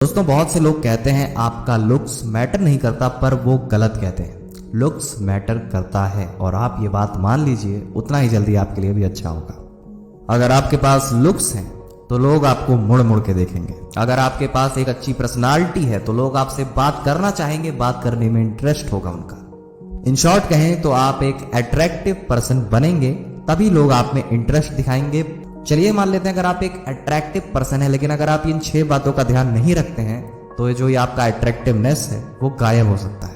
दोस्तों बहुत से लोग कहते हैं आपका लुक्स मैटर नहीं करता, पर वो गलत कहते हैं। लुक्स मैटर करता है और आप ये बात मान लीजिए, उतना ही जल्दी आपके लिए भी अच्छा होगा। अगर आपके पास लुक्स हैं तो लोग आपको मुड़ मुड़ के देखेंगे। अगर आपके पास एक अच्छी पर्सनालिटी है तो लोग आपसे बात करना चाहेंगे, बात करने में इंटरेस्ट होगा उनका। इन शॉर्ट कहें तो आप एक अट्रैक्टिव पर्सन बनेंगे, तभी लोग आप में इंटरेस्ट दिखाएंगे। चलिए मान लेते हैं अगर आप एक अट्रैक्टिव पर्सन है, लेकिन अगर आप इन 6 बातों का ध्यान नहीं रखते हैं तो ये जो ये आपका अट्रैक्टिवनेस है वो गायब हो सकता है।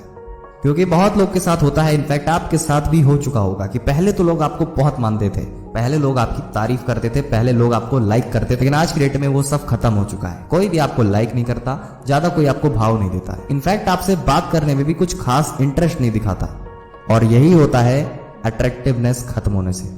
क्योंकि बहुत लोग के साथ होता है, इनफैक्ट आपके साथ भी हो चुका होगा कि पहले तो लोग आपको बहुत मानते थे, पहले लोग आपकी तारीफ करते थे, पहले लोग आपको लाइक करते थे, लेकिन आज की डेट में वो सब खत्म हो चुका है। कोई भी आपको लाइक नहीं करता, ज्यादा कोई आपको भाव नहीं देता है, इनफैक्ट आपसे बात करने में भी कुछ खास इंटरेस्ट नहीं दिखाता। और यही होता है अट्रैक्टिवनेस खत्म होने से।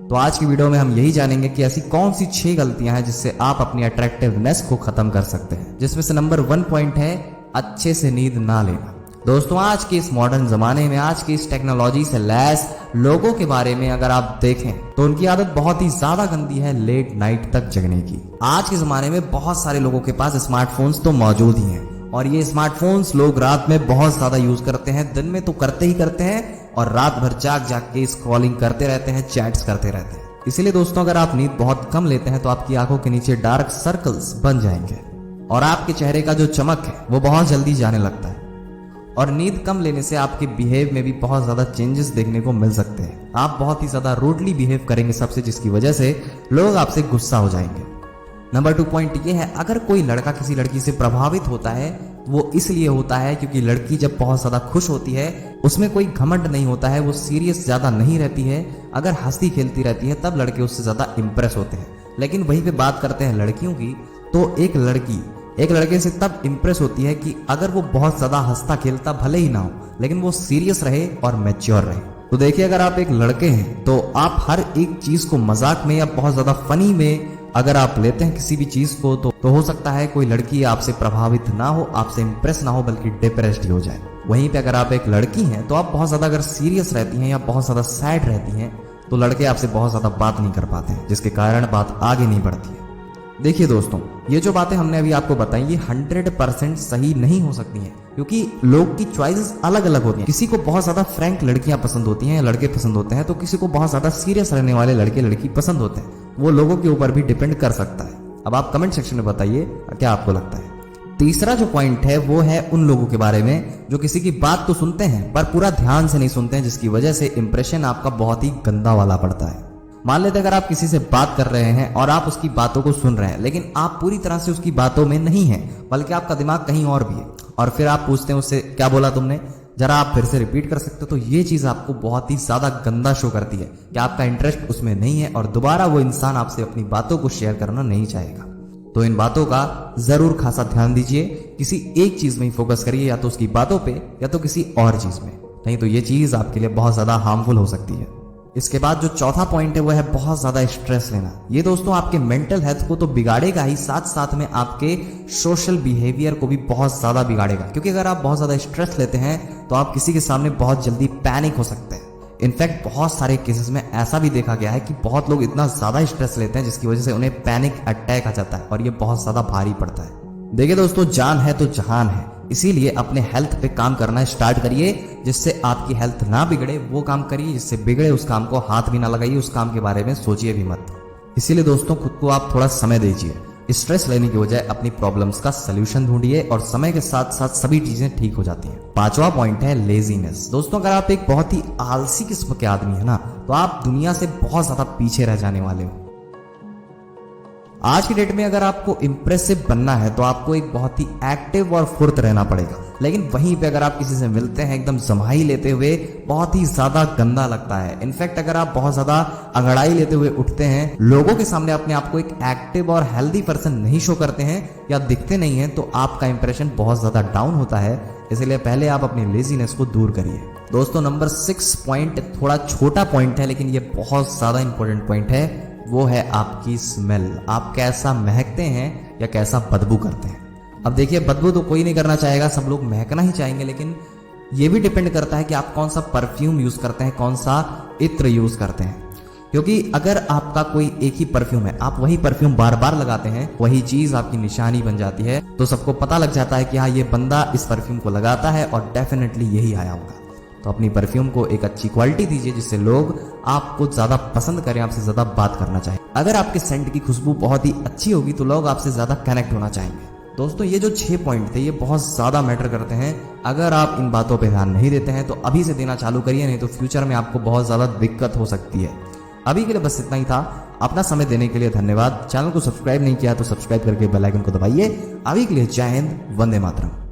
तो आज की वीडियो में हम यही जानेंगे कि ऐसी कौन सी 6 गलतियां हैं जिससे आप अपनी अट्रैक्टिवनेस को खत्म कर सकते हैं। जिसमें से नंबर 1 पॉइंट है अच्छे से नींद ना लेना। दोस्तों आज के इस मॉडर्न जमाने में, आज की इस टेक्नोलॉजी से लैस लोगों के बारे में अगर आप देखें तो उनकी आदत बहुत ही ज्यादा गंदी है लेट नाइट तक जगने की। आज के जमाने में बहुत सारे लोगों के पास स्मार्टफोन्स तो मौजूद ही हैं, और ये स्मार्टफोन्स लोग रात में बहुत ज्यादा यूज करते हैं। दिन में तो करते ही करते हैं और रात भर जाग जाग के स्क्रॉलिंग करते रहते हैं, चैट्स करते रहते हैं। इसीलिए दोस्तों अगर आप नींद बहुत कम लेते हैं तो आपकी आंखों के नीचे डार्क सर्कल्स बन जाएंगे और आपके चेहरे का जो चमक है वो बहुत जल्दी जाने लगता है। और नींद कम लेने से आपके बिहेव में भी बहुत ज्यादा चेंजेस देखने को मिल सकते हैं। आप बहुत ही ज्यादा रूडली बिहेव करेंगे सबसे, जिसकी वजह से लोग आपसे गुस्सा हो जाएंगे। नंबर 2 पॉइंट ये है, अगर कोई लड़का किसी लड़की से प्रभावित होता है वो इसलिए होता है क्योंकि लड़की जब बहुत ज्यादा खुश होती है उसमें कोई घमंड नहीं होता है, वो सीरियस ज्यादा नहीं रहती है। अगर हंसती खेलती रहती है तब लड़के उससे ज्यादा इंप्रेस होते हैं। लेकिन वहीं पे बात करते हैं लड़कियों की, तो एक लड़की एक लड़के से तब इंप्रेस होती है कि अगर वो बहुत ज्यादा हंसता खेलता भले ही ना हो, लेकिन वो सीरियस रहे और मैच्योर रहे। तो देखिए अगर आप एक लड़के हैं तो आप हर एक चीज को मजाक में या बहुत ज्यादा फनी में अगर आप लेते हैं किसी भी चीज को, तो हो सकता है कोई लड़की आपसे प्रभावित ना हो, आपसे इंप्रेस ना हो, बल्कि डिप्रेस्ड हो जाए। वहीं पे अगर आप एक लड़की हैं तो आप बहुत ज्यादा अगर सीरियस रहती हैं या बहुत ज्यादा सैड रहती हैं तो लड़के आपसे बहुत ज्यादा बात नहीं कर पाते हैं, जिसके कारण बात आगे नहीं बढ़ती है। देखिए दोस्तों, ये जो बातें हमने अभी आपको बताई ये 100% सही नहीं हो सकती हैं, क्योंकि लोग की चॉइसेस अलग अलग होती हैं। किसी को बहुत ज्यादा फ्रैंक लड़कियां पसंद होती हैं, लड़के पसंद होते हैं, तो किसी को बहुत ज्यादा सीरियस रहने वाले लड़के लड़की पसंद होते हैं। वो लोगों के ऊपर भी डिपेंड कर सकता है। अब आप कमेंट सेक्शन में बताइए क्या आपको लगता है। तीसरा जो पॉइंट है वो है उन लोगों के बारे में जो किसी की बात तो सुनते हैं पर पूरा ध्यान से नहीं सुनते हैं, जिसकी वजह से इंप्रेशन आपका बहुत ही गंदा वाला पड़ता है। मान लेते अगर आप किसी से बात कर रहे हैं और आप उसकी बातों को सुन रहे हैं, लेकिन आप पूरी तरह से उसकी बातों में नहीं है, बल्कि आपका दिमाग कहीं और भी है, और फिर आप पूछते हैं उससे क्या बोला तुमने, जरा आप फिर से रिपीट कर सकते हो, तो ये चीज आपको बहुत ही ज्यादा गंदा शो करती है कि आपका इंटरेस्ट उसमें नहीं है और दोबारा वो इंसान आपसे अपनी बातों को शेयर करना नहीं चाहेगा। तो इन बातों का जरूर खासा ध्यान दीजिए, किसी एक चीज में ही फोकस करिए, या तो उसकी बातों पे या तो किसी और चीज में, नहीं तो ये चीज आपके लिए बहुत ज्यादा हार्मफुल हो सकती है। इसके बाद जो चौथा पॉइंट है वो है बहुत ज्यादा स्ट्रेस लेना। ये दोस्तों आपके मेंटल हेल्थ को तो बिगाड़ेगा ही, साथ साथ में आपके सोशल बिहेवियर को भी बहुत ज्यादा बिगाड़ेगा। क्योंकि अगर आप बहुत ज्यादा स्ट्रेस लेते हैं तो आप किसी के सामने बहुत जल्दी पैनिक हो सकते हैं। इनफैक्ट बहुत सारे केसेस में ऐसा भी देखा गया है कि बहुत लोग इतना ज्यादा स्ट्रेस लेते हैं जिसकी वजह से उन्हें पैनिक अटैक आ जाता है और ये बहुत ज्यादा भारी पड़ता है। देखिए दोस्तों, जान है तो जहान है, इसीलिए अपने हेल्थ पे काम करना स्टार्ट करिए। जिससे आपकी हेल्थ ना बिगड़े वो काम करिए, जिससे बिगड़े उस काम को हाथ भी ना लगाइए, उस काम के बारे में सोचिए भी मत। इसीलिए दोस्तों खुद को आप थोड़ा समय दीजिए, स्ट्रेस लेने की बजाय अपनी प्रॉब्लम्स का सलूशन ढूंढिए और समय के साथ साथ सभी चीजें ठीक हो जाती हैं। 5वां पॉइंट है लेजीनेस। दोस्तों अगर आप एक बहुत ही आलसी किस्म के आदमी है ना, तो आप दुनिया से बहुत ज्यादा पीछे रह जाने वाले हो। आज की डेट में अगर आपको इंप्रेसिव बनना है तो आपको एक बहुत ही एक्टिव और फुर्त रहना पड़ेगा। लेकिन वहीं पे अगर आप किसी से मिलते हैं एकदम जमाई लेते हुए, बहुत ही ज्यादा गंदा लगता है। इनफैक्ट अगर आप बहुत ज्यादा अंगड़ाई लेते हुए उठते हैं, लोगों के सामने अपने आप को एक एक्टिव और हेल्दी पर्सन नहीं शो करते हैं या दिखते नहीं है, तो आपका इंप्रेशन बहुत ज्यादा डाउन होता है। इसलिए पहले आप अपनी लेजीनेस को दूर करिए। दोस्तों नंबर 6 पॉइंट थोड़ा छोटा पॉइंट है, लेकिन ये बहुत ज्यादा इंपॉर्टेंट पॉइंट है, वो है आपकी स्मेल। आप कैसा महकते हैं या कैसा बदबू करते हैं। अब देखिए, बदबू तो कोई नहीं करना चाहेगा, सब लोग महकना ही चाहेंगे, लेकिन ये भी डिपेंड करता है कि आप कौन सा परफ्यूम यूज करते हैं, कौन सा इत्र यूज करते हैं। क्योंकि अगर आपका कोई एक ही परफ्यूम है, आप वही परफ्यूम बार बार लगाते हैं, वही चीज आपकी निशानी बन जाती है, तो सबको पता लग जाता है कि हाँ ये बंदा इस परफ्यूम को लगाता है और डेफिनेटली यही आया होगा। तो अपनी परफ्यूम को एक अच्छी क्वालिटी दीजिए जिससे लोग आपको ज्यादा पसंद करें, आपसे ज्यादा बात करना चाहें। अगर आपके सेंट की खुशबू बहुत ही अच्छी होगी तो लोग आपसे ज्यादा कनेक्ट होना चाहेंगे। दोस्तों ये जो 6 पॉइंट थे ये बहुत ज़्यादा मैटर करते हैं। अगर आप इन बातों पे ध्यान नहीं देते हैं तो अभी से देना चालू करिए, नहीं तो फ्यूचर में आपको बहुत ज़्यादा दिक्कत हो सकती है। अभी के लिए बस इतना ही था। अपना समय देने के लिए धन्यवाद। चैनल को सब्सक्राइब नहीं किया तो सब्सक्राइब करके बेल आइकन को दबाइए। अभी के लिए जय हिंद, वंदे मातरम।